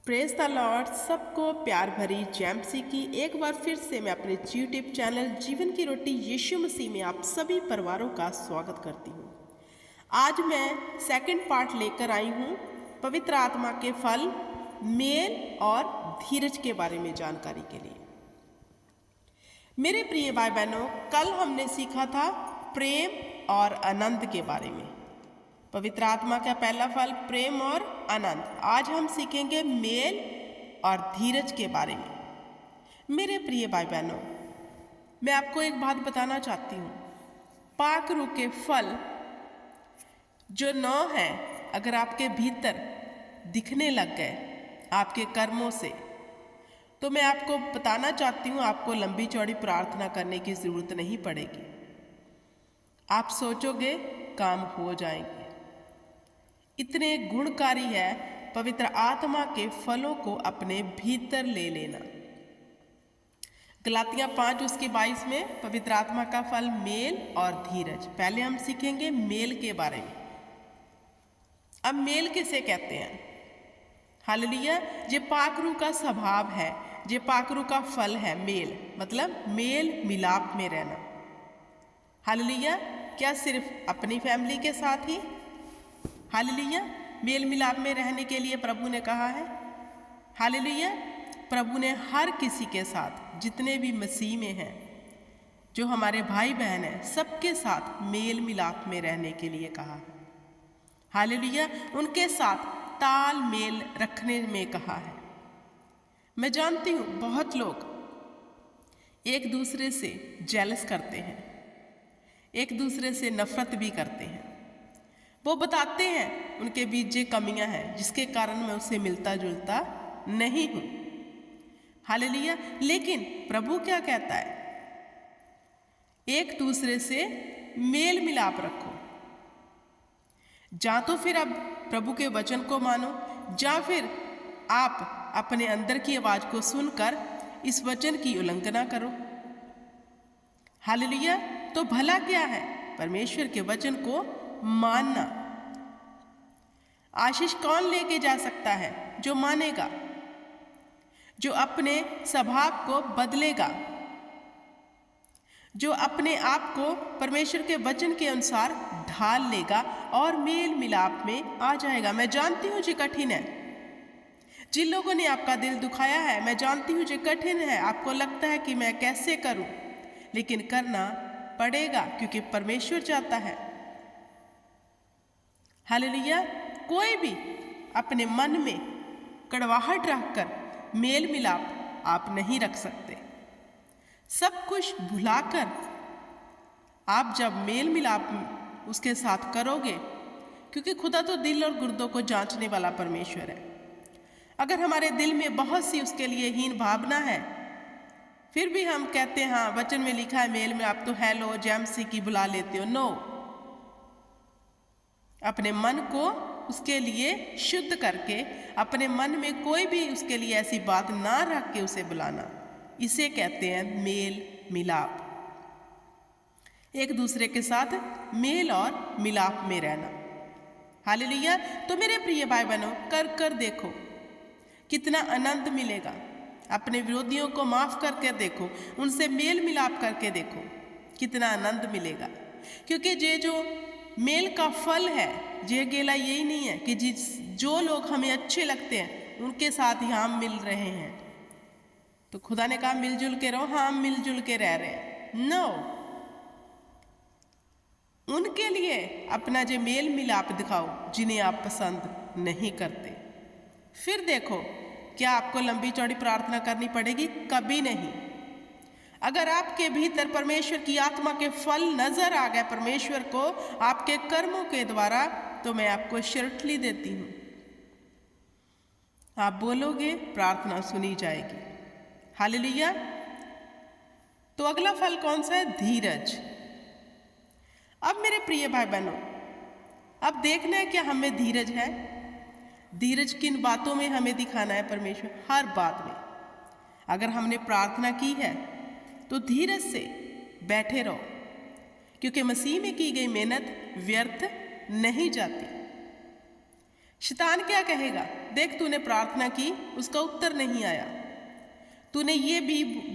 Praise the Lord. सबको प्यार भरी जैमसी की एक बार फिर से मैं अपने यूट्यूब चैनल जीवन की रोटी यीशु मसीह में आप सभी परिवारों का स्वागत करती हूँ। आज मैं सेकंड पार्ट लेकर आई हूँ पवित्र आत्मा के फल मेल और धीरज के बारे में जानकारी के लिए। मेरे प्रिय भाई बहनों, कल हमने सीखा था प्रेम और आनंद के बारे में। पवित्र आत्मा का पहला फल प्रेम और आनंद। आज हम सीखेंगे मेल और धीरज के बारे में। मेरे प्रिय भाई बहनों, मैं आपको एक बात बताना चाहती हूँ। पाक रूह के फल जो 9 हैं, अगर आपके भीतर दिखने लग गए आपके कर्मों से, तो मैं आपको बताना चाहती हूँ, आपको लंबी चौड़ी प्रार्थना करने की जरूरत नहीं पड़ेगी। आप सोचोगे काम हो जाएंगे। इतने गुणकारी है पवित्र आत्मा के फलों को अपने भीतर ले लेना। गलातियां 5 उसके 22 में पवित्र आत्मा का फल मेल और धीरज। पहले हम सीखेंगे मेल के बारे में। अब मेल किसे कहते हैं? हालेलुया। ये पाक रूह का स्वभाव है, ये पाक रूह का फल है। मेल मतलब मेल मिलाप में रहना। हालेलुया। क्या सिर्फ अपनी फैमिली के साथ ही? हालेलुया। मेल मिलाप में रहने के लिए प्रभु ने कहा है। हालेलुया। प्रभु ने हर किसी के साथ, जितने भी मसीह में हैं, जो हमारे भाई बहन हैं, सबके साथ मेल मिलाप में रहने के लिए कहा है। हालेलुया। उनके साथ ताल मेल रखने में कहा है। मैं जानती हूँ बहुत लोग एक दूसरे से जेलस करते हैं, एक दूसरे से नफरत भी करते हैं। वो बताते हैं उनके बीच ये कमियां हैं जिसके कारण मैं उससे मिलता जुलता नहीं हूं। हालेलुया। लेकिन प्रभु क्या कहता है? एक दूसरे से मेल मिलाप रखो। या तो फिर अब प्रभु के वचन को मानो, या फिर आप अपने अंदर की आवाज को सुनकर इस वचन की उल्लंघना करो। हालेलुया। तो भला क्या है? परमेश्वर के वचन को मानना। आशीष कौन लेके जा सकता है? जो मानेगा, जो अपने स्वभाव को बदलेगा, जो अपने आप को परमेश्वर के वचन के अनुसार ढाल लेगा और मेल मिलाप में आ जाएगा। मैं जानती हूँ ये कठिन है। जिन लोगों ने आपका दिल दुखाया है, मैं जानती हूँ ये कठिन है। आपको लगता है कि मैं कैसे करूं, लेकिन करना पड़ेगा क्योंकि परमेश्वर चाहता है। हालेलुया। कोई भी अपने मन में कड़वाहट रखकर मेल मिलाप आप नहीं रख सकते। सब कुछ भुलाकर आप जब मेल मिलाप उसके साथ करोगे, क्योंकि खुदा तो दिल और गुर्दों को जांचने वाला परमेश्वर है। अगर हमारे दिल में बहुत सी उसके लिए हीन भावना है, फिर भी हम कहते हैं हाँ वचन में लिखा है मेल मिलाप, तो हेलो जैमसी की बुला लेते हो। नो, अपने मन को उसके लिए शुद्ध करके, अपने मन में कोई भी उसके लिए ऐसी बात ना रख के उसे बुलाना, इसे कहते हैं मेल मिलाप। एक दूसरे के साथ मेल और मिलाप में रहना। हालेलुया। तो मेरे प्रिय भाई बहनों, कर कर देखो कितना आनंद मिलेगा। अपने विरोधियों को माफ करके देखो, उनसे मेल मिलाप करके देखो, कितना आनंद मिलेगा। क्योंकि ये जो मेल का फल है, ये गेला यही नहीं है कि जो लोग हमें अच्छे लगते हैं उनके साथ ही हम मिल रहे हैं। तो खुदा ने कहा मिलजुल के रहो। हाँ, हम मिलजुल के रह रहे हैं। नो, उनके लिए अपना जो मेल मिलाप दिखाओ जिन्हें आप पसंद नहीं करते। फिर देखो क्या आपको लंबी चौड़ी प्रार्थना करनी पड़ेगी? कभी नहीं। अगर आपके भीतर परमेश्वर की आत्मा के फल नजर आ गए परमेश्वर को आपके कर्मों के द्वारा, तो मैं आपको श्योरिटी देती हूं, आप बोलोगे प्रार्थना सुनी जाएगी। हालेलुया। तो अगला फल कौन सा है? धीरज। अब मेरे प्रिय भाई बहनों, अब देखना है क्या हमें धीरज है। धीरज किन बातों में हमें दिखाना है? परमेश्वर हर बात में। अगर हमने प्रार्थना की है तो धीरज से बैठे रहो, क्योंकि मसीह में की गई मेहनत व्यर्थ नहीं जाती। शैतान क्या कहेगा? देख, तूने प्रार्थना की, उसका उत्तर नहीं आया, तूने ये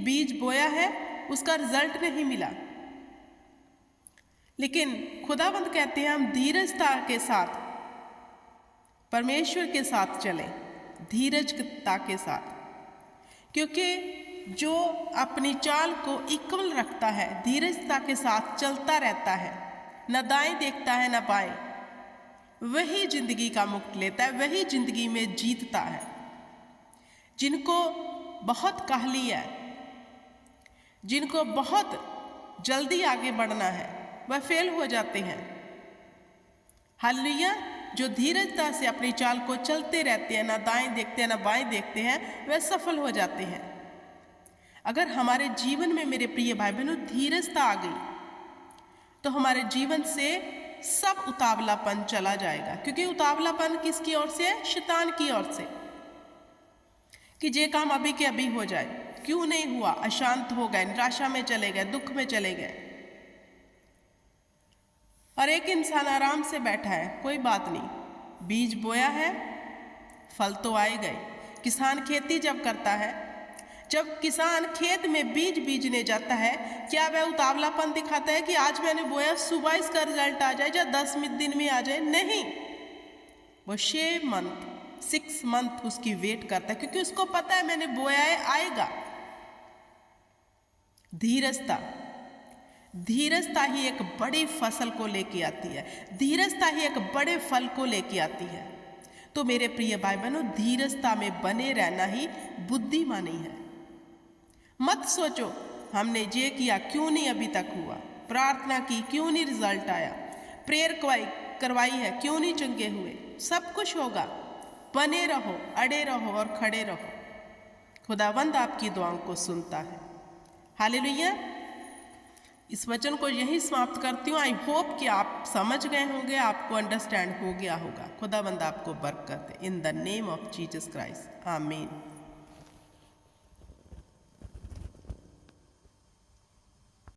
बीज बोया है, उसका रिजल्ट नहीं मिला। लेकिन खुदावंद कहते हैं हम धीरजता के साथ परमेश्वर के साथ चलें, धीरजता के साथ, क्योंकि जो अपनी चाल को इक्वल रखता है, धीरजता के साथ चलता रहता है, न दाएं देखता है न बाएं, वही जिंदगी का मुक्त लेता है, वही जिंदगी में जीतता है। जिनको बहुत काहली है, जिनको बहुत जल्दी आगे बढ़ना है, वह फेल हो जाते हैं। हालेलुया। जो धीरजता से अपनी चाल को चलते रहते हैं, ना दाएं देखते हैं ना बाएं देखते हैं, वह सफल हो जाते हैं। अगर हमारे जीवन में मेरे प्रिय भाई बहनों धीरजता आ गई तो हमारे जीवन से सब उतावलापन चला जाएगा। क्योंकि उतावलापन किसकी ओर से है? शैतान की ओर से, कि ये काम अभी के अभी हो जाए, क्यों नहीं हुआ, अशांत हो गए, निराशा में चले गए, दुख में चले गए। और एक इंसान आराम से बैठा है, कोई बात नहीं, बीज बोया है, फल तो आए गए। किसान खेती जब करता है, जब किसान खेत में बीज बीजने जाता है, क्या वह उतावलापन दिखाता है कि आज मैंने बोया, सुबह इसका रिजल्ट आ जाए या 10 दिन में आ जाए? नहीं, वो 6 मंथ उसकी वेट करता है, क्योंकि उसको पता है मैंने बोया है, आएगा। धीरजता ही एक बड़ी फसल को लेके आती है, धीरजता ही एक बड़े फल को लेके आती है। तो मेरे प्रिय भाई बहनों, धीरजता में बने रहना ही बुद्धिमानी है। मत सोचो हमने ये किया, क्यों नहीं अभी तक हुआ, प्रार्थना की, क्यों नहीं रिजल्ट आया, प्रेयर करवाई है, क्यों नहीं चंगे हुए। सब कुछ होगा, बने रहो, अड़े रहो और खड़े रहो। खुदावंद आपकी दुआओं को सुनता है। हालेलुया। इस वचन को यही समाप्त करती हूँ। आई होप कि आप समझ गए होंगे, आपको अंडरस्टैंड हो गया होगा। खुदावंद आपको बरकत दे। In the name of Jesus Christ, आमीन।